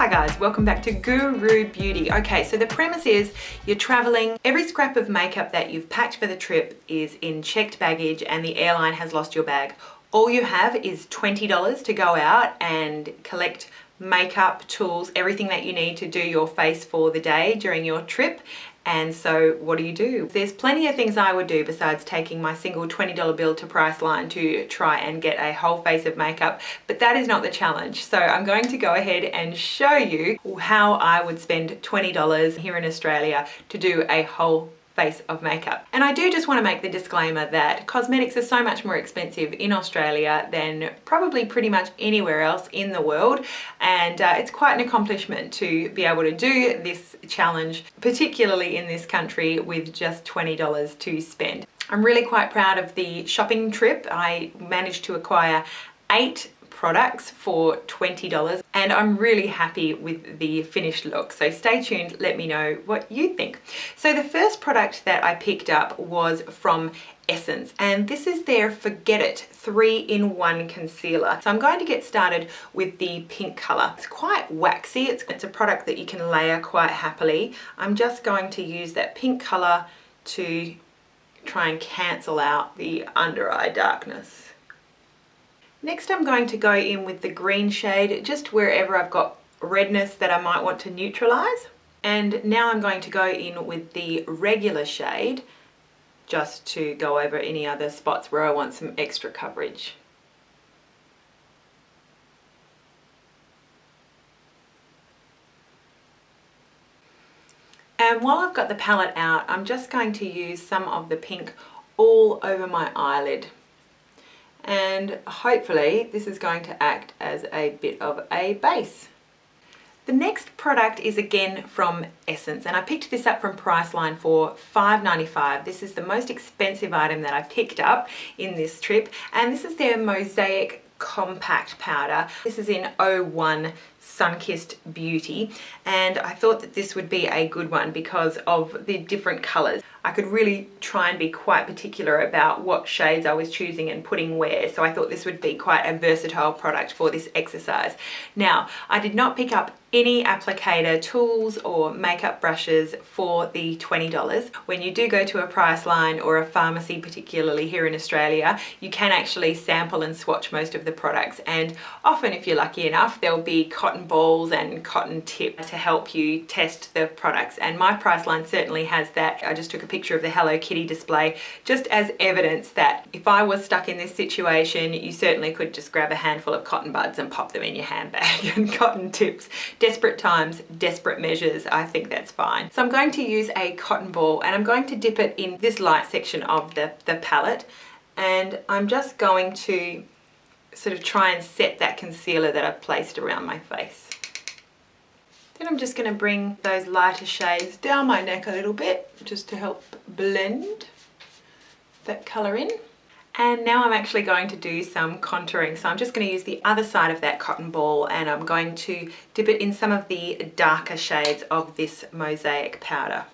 Hi guys, welcome back to Guru Beauty. Okay, so the premise is you're traveling, every scrap of makeup that you've packed for the trip is in checked baggage and the airline has lost your bag. All you have is $20 to go out and collect makeup, tools, everything that you need to do your face for the day during your trip. And so what do? There's plenty of things I would do besides taking my single $20 bill to Priceline to try and get a whole face of makeup, but that is not the challenge. So I'm going to go ahead and show you how I would spend $20 here in Australia to do a whole face of makeup. And I do just want to make the disclaimer that cosmetics are so much more expensive in Australia than probably pretty much anywhere else in the world, and it's quite an accomplishment to be able to do this challenge, particularly in this country, with just $20 to spend. I'm really quite proud of the shopping trip. I managed to acquire 8 products for $20 and I'm really happy with the finished look. So stay tuned, let me know what you think. So the first product that I picked up was from Essence, and this is their Forget It 3-in-1 concealer. So I'm going to get started with the pink color. It's quite waxy, it's a product that you can layer quite happily. I'm just going to use that pink color to try and cancel out the under eye darkness. Next I'm going to go in with the green shade, just wherever I've got redness that I might want to neutralize. And now I'm going to go in with the regular shade, just to go over any other spots where I want some extra coverage. And while I've got the palette out, I'm just going to use some of the pink all over my eyelid. And hopefully this is going to act as a bit of a base. The next product is again from Essence, and I picked this up from Priceline for $5.95. This is the most expensive item that I picked up in this trip, and this is their Mosaic Compact Powder. This is in 01 Sunkissed Beauty, and I thought that this would be a good one because of the different colors. I could really try and be quite particular about what shades I was choosing and putting where, so I thought this would be quite a versatile product for this exercise. Now, I did not pick up any applicator tools or makeup brushes for the $20. When you do go to a Priceline or a pharmacy, particularly here in Australia, you can actually sample and swatch most of the products, and often, if you're lucky enough, there'll be cotton balls and cotton tips to help you test the products, and my Priceline certainly has that. I just took a picture of the Hello Kitty display just as evidence that if I was stuck in this situation, you certainly could just grab a handful of cotton buds and pop them in your handbag. And cotton tips, desperate times, desperate measures, I think that's fine. So I'm going to use a cotton ball and I'm going to dip it in this light section of the palette, and I'm just going to sort of try and set that concealer that I've placed around my face. Then I'm just going to bring those lighter shades down my neck a little bit just to help blend that colour in. And now I'm actually going to do some contouring. So I'm just going to use the other side of that cotton ball and I'm going to dip it in some of the darker shades of this Mosaic powder.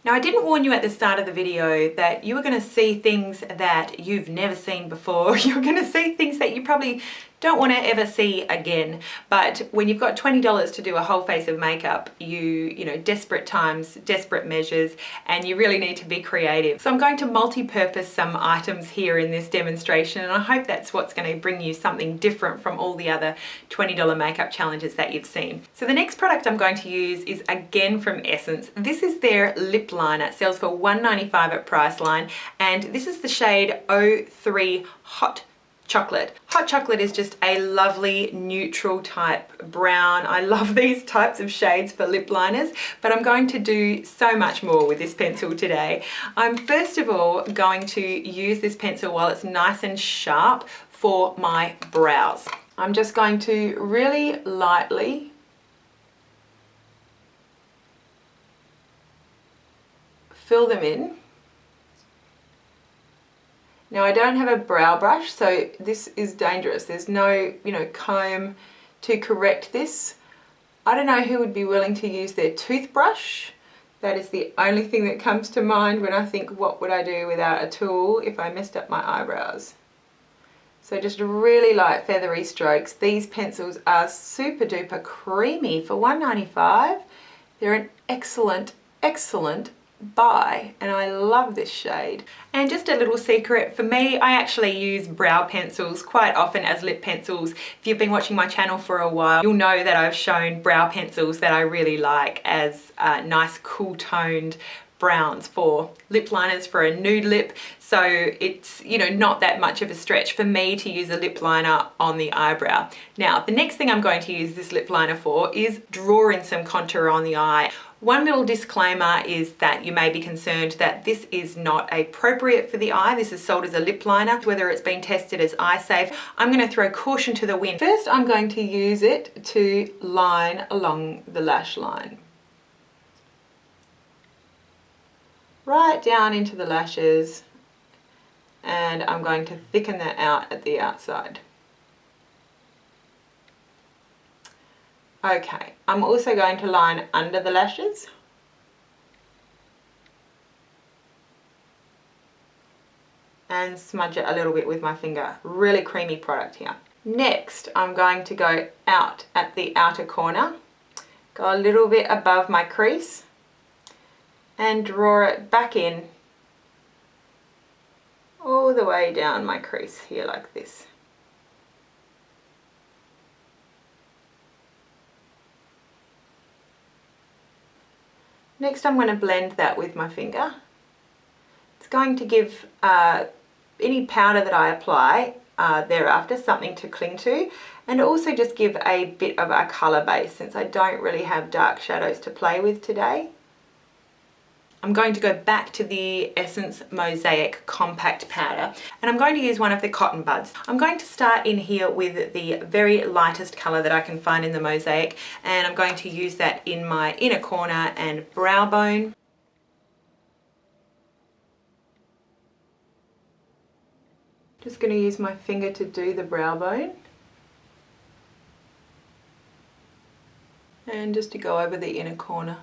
Now, I didn't warn you at the start of the video that you were going to see things that you've never seen before. You're going to see things that you probably don't want to ever see again. But when you've got $20 to do a whole face of makeup, you know, desperate times, desperate measures, and you really need to be creative. So I'm going to multi-purpose some items here in this demonstration, and I hope that's what's going to bring you something different from all the other $20 makeup challenges that you've seen. So the next product I'm going to use is again from Essence. This is their lip liner. It sells for $1.95 at Priceline, and this is the shade 03 Hot Chocolate. Hot chocolate is just a lovely neutral type brown. I love these types of shades for lip liners, but I'm going to do so much more with this pencil today. I'm first of all going to use this pencil while it's nice and sharp for my brows. I'm just going to really lightly fill them in. Now I don't have a brow brush, so this is dangerous. There's no, comb to correct this. I don't know who would be willing to use their toothbrush. That is the only thing that comes to mind when I think, what would I do without a tool if I messed up my eyebrows? So just really light feathery strokes. These pencils are super duper creamy for $1.95. They're an excellent, excellent buy, and I love this shade. And just a little secret for me, I actually use brow pencils quite often as lip pencils. If you've been watching my channel for a while, you'll know that I've shown brow pencils that I really like as nice cool toned browns for lip liners for a nude lip. So it's, not that much of a stretch for me to use a lip liner on the eyebrow. Now, the next thing I'm going to use this lip liner for is draw in some contour on the eye. One little disclaimer is that you may be concerned that this is not appropriate for the eye. This is sold as a lip liner, whether it's been tested as eye safe. I'm going to throw caution to the wind. First, I'm going to use it to line along the lash line. Right down into the lashes, and I'm going to thicken that out at the outside. Okay, I'm also going to line under the lashes. And smudge it a little bit with my finger. Really creamy product here. Next, I'm going to go out at the outer corner, go a little bit above my crease, and draw it back in all the way down my crease here like this. Next, I'm going to blend that with my finger. It's going to give any powder that I apply thereafter something to cling to, and also just give a bit of a colour base since I don't really have dark shadows to play with today. I'm going to go back to the Essence Mosaic Compact Powder, and I'm going to use one of the cotton buds. I'm going to start in here with the very lightest colour that I can find in the Mosaic, and I'm going to use that in my inner corner and brow bone. Just going to use my finger to do the brow bone. And just to go over the inner corner.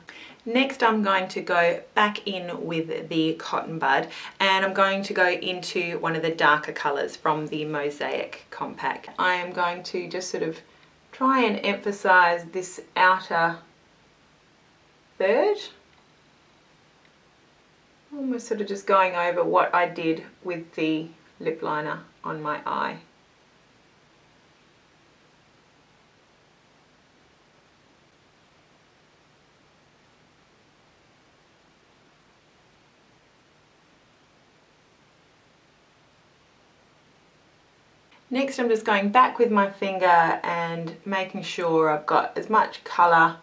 Next, I'm going to go back in with the cotton bud, and I'm going to go into one of the darker colours from the Mosaic Compact. I am going to just sort of try and emphasise this outer third. Almost sort of just going over what I did with the lip liner on my eye. Next, I'm just going back with my finger and making sure I've got as much colour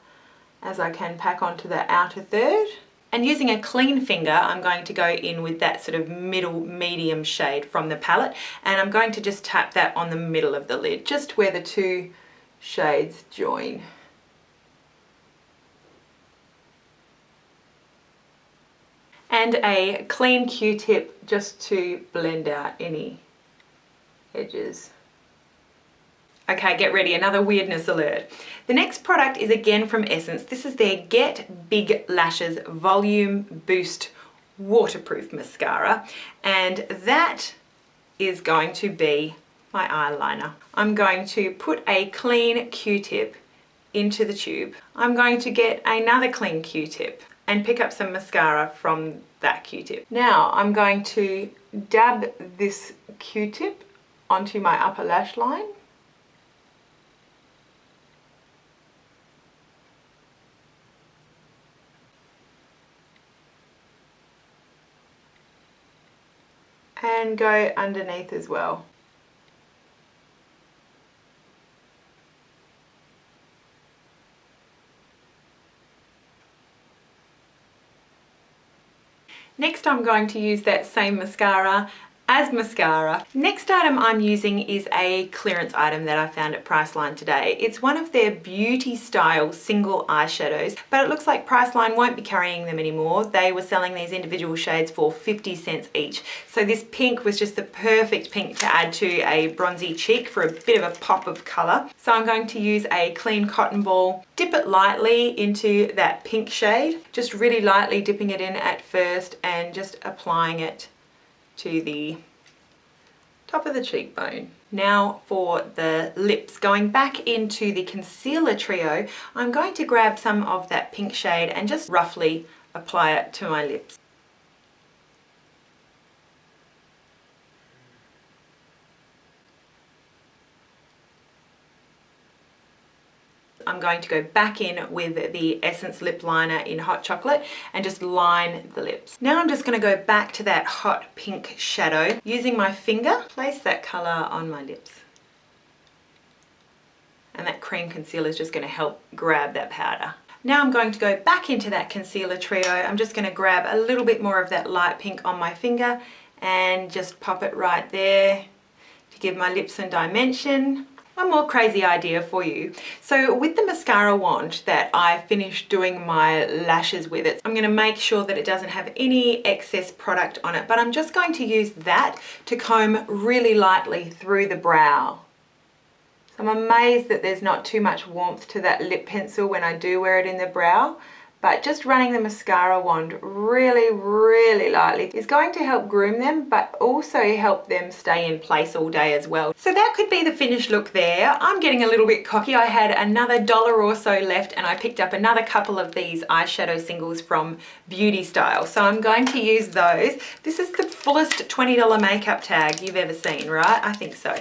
as I can pack onto the outer third. And using a clean finger, I'm going to go in with that sort of middle medium shade from the palette, and I'm going to just tap that on the middle of the lid, just where the two shades join. And a clean Q-tip just to blend out any edges. Okay, get ready, another weirdness alert. The next product is again from Essence. This is their Get Big Lashes Volume Boost Waterproof Mascara, and that is going to be my eyeliner. I'm going to put a clean Q-tip into the tube. I'm going to get another clean Q-tip and pick up some mascara from that Q-tip. Now I'm going to dab this Q-tip onto my upper lash line. And go underneath as well. Next, I'm going to use that same mascara as mascara. Next item I'm using is a clearance item that I found at Priceline today. It's one of their beauty style single eyeshadows, but it looks like Priceline won't be carrying them anymore. They were selling these individual shades for 50 cents each. So this pink was just the perfect pink to add to a bronzy cheek for a bit of a pop of colour. So I'm going to use a clean cotton ball, dip it lightly into that pink shade, just really lightly dipping it in at first and just applying it to the top of the cheekbone. Now for the lips, going back into the concealer trio, I'm going to grab some of that pink shade and just roughly apply it to my lips. I'm going to go back in with the Essence Lip Liner in Hot Chocolate and just line the lips. Now I'm just going to go back to that hot pink shadow. Using my finger, place that colour on my lips. And that cream concealer is just going to help grab that powder. Now I'm going to go back into that concealer trio. I'm just going to grab a little bit more of that light pink on my finger and just pop it right there to give my lips some dimension. One more crazy idea for you. So with the mascara wand that I finished doing my lashes with it, I'm going to make sure that it doesn't have any excess product on it, but I'm just going to use that to comb really lightly through the brow. So I'm amazed that there's not too much warmth to that lip pencil when I do wear it in the brow. But just running the mascara wand really, really lightly is going to help groom them, but also help them stay in place all day as well. So that could be the finished look there. I'm getting a little bit cocky. I had another $1 or so left and I picked up another couple of these eyeshadow singles from Beauty Style. So I'm going to use those. This is the fullest $20 makeup tag you've ever seen, right? I think so.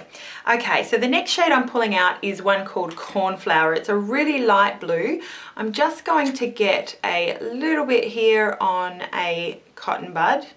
Okay, so the next shade I'm pulling out is one called Cornflower. It's a really light blue. I'm just going to get a little bit here on a cotton bud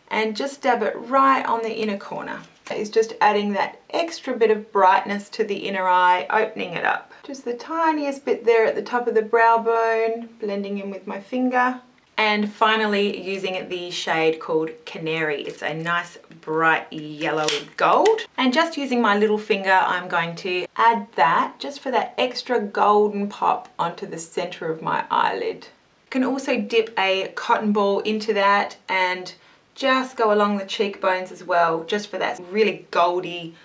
and just dab it right on the inner corner. It's just adding that extra bit of brightness to the inner eye, opening it up. Just the tiniest bit there at the top of the brow bone, blending in with my finger. And finally using the shade called Canary. It's a nice bright yellow gold. And just using my little finger, I'm going to add that just for that extra golden pop onto the center of my eyelid. You can also dip a cotton ball into that and just go along the cheekbones as well, just for that really goldy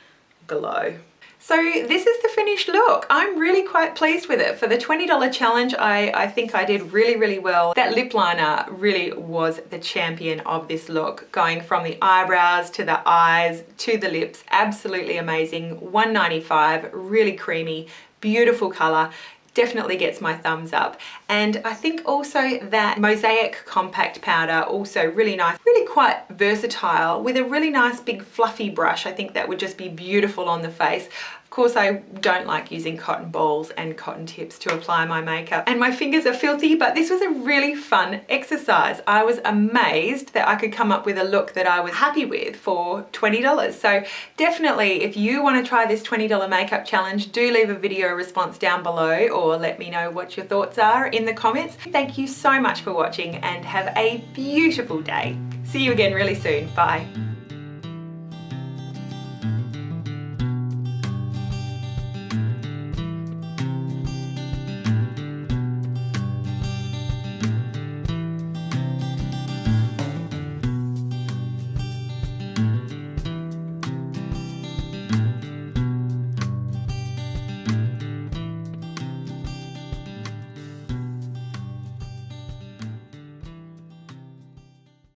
glow. So this is the finished look. I'm really quite pleased with it. For the $20 challenge, I think I did really, really well. That lip liner really was the champion of this look, going from the eyebrows to the eyes to the lips. Absolutely amazing. $1.95, really creamy, beautiful color. Definitely gets my thumbs up. And I think also that Mosaic compact powder, also really nice, really quite versatile with a really nice big fluffy brush. I think that would just be beautiful on the face. Of course, I don't like using cotton balls and cotton tips to apply my makeup, and my fingers are filthy, but this was a really fun exercise. I was amazed that I could come up with a look that I was happy with for $20. So definitely, if you want to try this $20 makeup challenge, do leave a video response down below or let me know what your thoughts are in the comments. Thank you so much for watching and have a beautiful day. See you again really soon. Bye.